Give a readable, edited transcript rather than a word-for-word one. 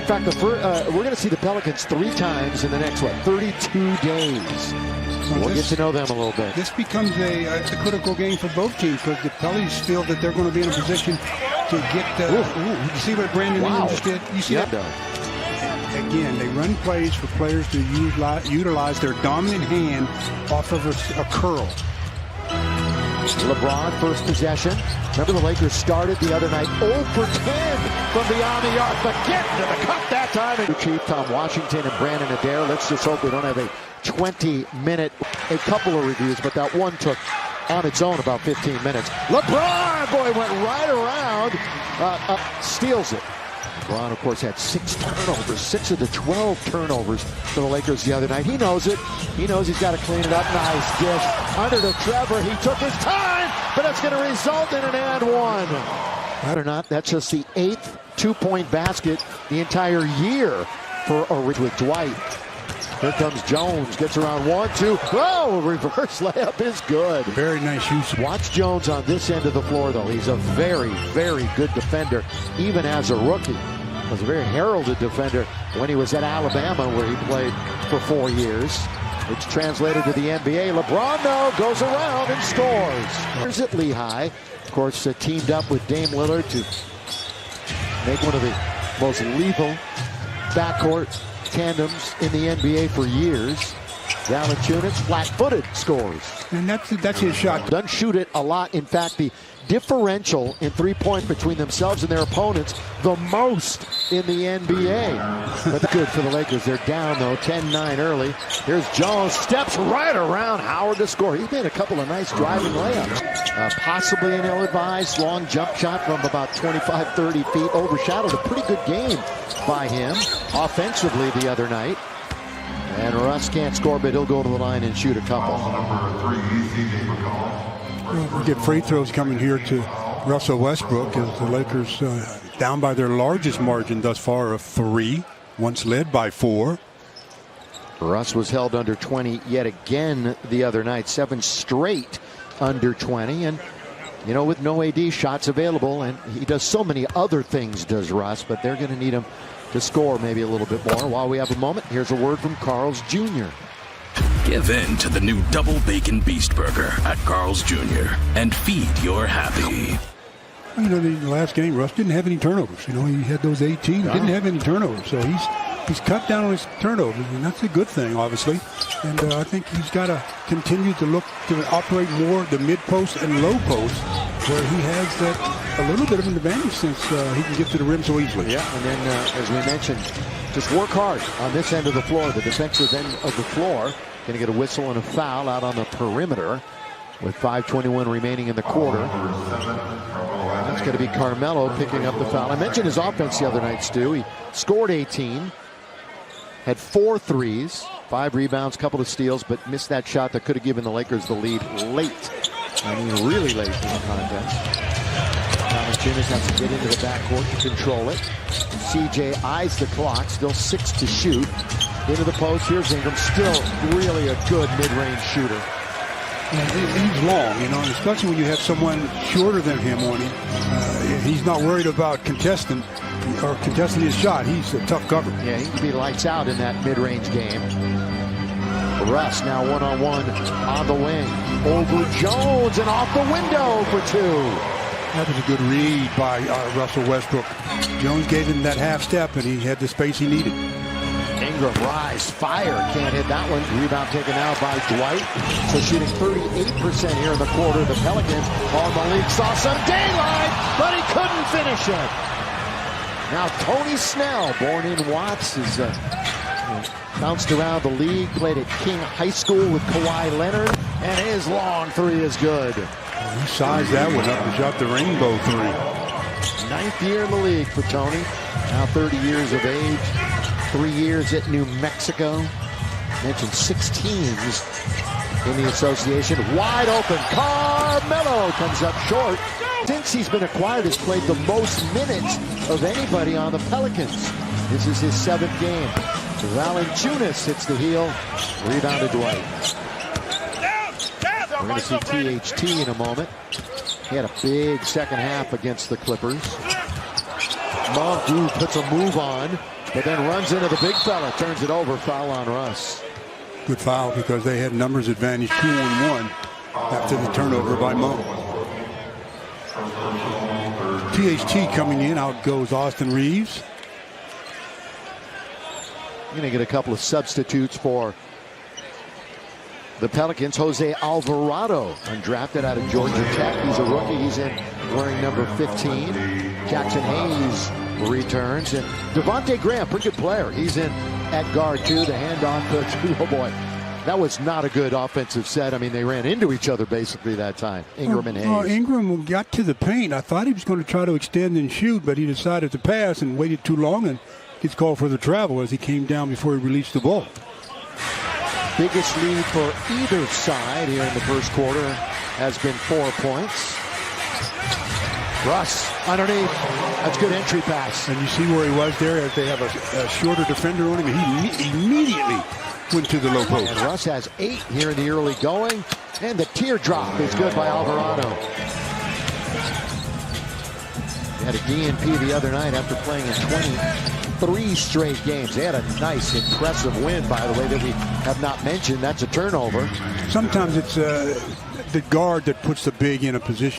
In fact, we're going to see the Pelicans 3 times in the next, 32 days. We'll get to know them a little bit. This becomes a critical game for both teams because the Pelicans feel that they're going to be in a position to get. You see what Brandon Ingram just did? You see that? Again, they run plays for players to utilize their dominant hand off of a curl. LeBron, first possession. Remember the Lakers started the other night 0 for 10 from beyond the arc, but getting to the cup that time. Chief Tom Washington and Brandon Adair. Let's just hope we don't have a 20-minute, a couple of reviews, but that one took on its own about 15 minutes. LeBron, boy, went right around, steals it. LeBron, of course, had 6 turnovers, 6 of the 12 turnovers for the Lakers the other night. He knows it. He knows he's got to clean it up. Nice dish under to Trevor. He took his time, but it's going to result in an and one. Or not, that's just the 8th 2-point basket the entire year with Dwight. Here comes Jones, gets around 1, 2. Oh, reverse layup is good. Very nice use. Watch Jones on this end of the floor, though. He's a very, very good defender, even as a rookie. Was a very heralded defender when he was at Alabama, where he played for 4 years. It's translated to the NBA. LeBron, though, goes around and scores. Here's at Lehigh. Of course, teamed up with Dame Lillard to make one of the most lethal backcourt tandems in the NBA for years. Valanciunas, flat-footed, scores. And that's his shot. Doesn't shoot it a lot. In fact, the differential in three-point between themselves and their opponents, the most in the NBA. But good for the Lakers. They're down, though, 10-9 early. Here's Jones, steps right around Howard to score. He's made a couple of nice driving layups. Possibly an ill-advised long jump shot from about 25-30 feet. Overshadowed a pretty good game by him offensively the other night. And Russ can't score, but he'll go to the line and shoot a couple. We get free throws coming here to Russell Westbrook as the Lakers down by their largest margin thus far of 3, once led by 4. Russ was held under 20 yet again the other night, 7 straight under 20. And, you know, with no AD shots available, and he does so many other things, does Russ, but they're going to need him to score maybe a little bit more. While we have a moment, here's a word from Carl's Jr. Give in to the new Double Bacon Beast Burger at Carl's Jr. and feed your happy. You know, the last game, Russ didn't have any turnovers. You know, he had those 18, didn't have any turnovers. So he's cut down on his turnovers, and that's a good thing, obviously. And I think he's got to continue to look to operate more the mid-post and low post, where he has that a little bit of an advantage since he can get to the rim so easily. Yeah, and then, as we mentioned, just work hard on this end of the floor, the defensive end of the floor. Going to get a whistle and a foul out on the perimeter with 5:21 remaining in the quarter. That's going to be Carmelo picking up the foul. I mentioned his offense the other night, Stu. He scored 18, had 4 threes, 5 rebounds, couple of steals, but missed that shot that could have given the Lakers the lead late. I mean, really late in the contest. Valanciunas has to get into the backcourt to control it. CJ eyes the clock, still 6 to shoot. Into the post, here's Ingram, still really a good mid-range shooter. Yeah, he's long, you know, especially when you have someone shorter than him on him. He's not worried about contesting his shot. He's a tough cover. Yeah, he can be lights out in that mid-range game. Russ now one-on-one on the wing. Over Jones and off the window for 2. That was a good read by Russell Westbrook. Jones gave him that half step, and he had the space he needed. Ingram, rise, fire, can't hit that one. Rebound taken out by Dwight. So shooting 38% here in the quarter. The Pelicans, Malik saw some daylight, but he couldn't finish it. Now Tony Snell, born in Watts, is bounced around the league, played at King High School with Kawhi Leonard, and his long 3 is good. He sized that one up and shot the rainbow 3. 9th year in the league for Tony, now 30 years of age. 3 years at New Mexico. Mentioned 6 teams in the association. Wide open. Carmelo comes up short. Since he's been acquired, has played the most minutes of anybody on the Pelicans. This is his 7th game. Valanciunas hits the heel. Rebounded Dwight. We're going to see THT in a moment. He had a big second half against the Clippers. Montu puts a move on. but then runs into the big fella, turns it over, foul on Russ. Good foul because they had numbers advantage 2-on-1 after the turnover by Mo. THT coming in, out goes Austin Reeves. You're going to get a couple of substitutes for the Pelicans. Jose Alvarado, undrafted out of Georgia Tech. He's a rookie. He's in wearing number 15. Jackson Hayes returns. And Devontae Graham, pretty good player. He's in at guard, too. The handoff to, oh boy, that was not a good offensive set. I mean, they ran into each other basically that time, Ingram and Hayes. Well, Ingram got to the paint. I thought he was going to try to extend and shoot, but he decided to pass and waited too long and gets called for the travel as he came down before he released the ball. Biggest lead for either side here in the first quarter has been 4 points. Russ underneath. That's good entry pass. And you see where he was there as they have a shorter defender on him, and he immediately went to the low post. And Russ has 8 here in the early going. And the teardrop is good by Alvarado. He had a DNP the other night after playing in 23 straight games. They had a nice, impressive win, by the way, that we have not mentioned. That's a turnover. Sometimes it's the guard that puts the big in a position.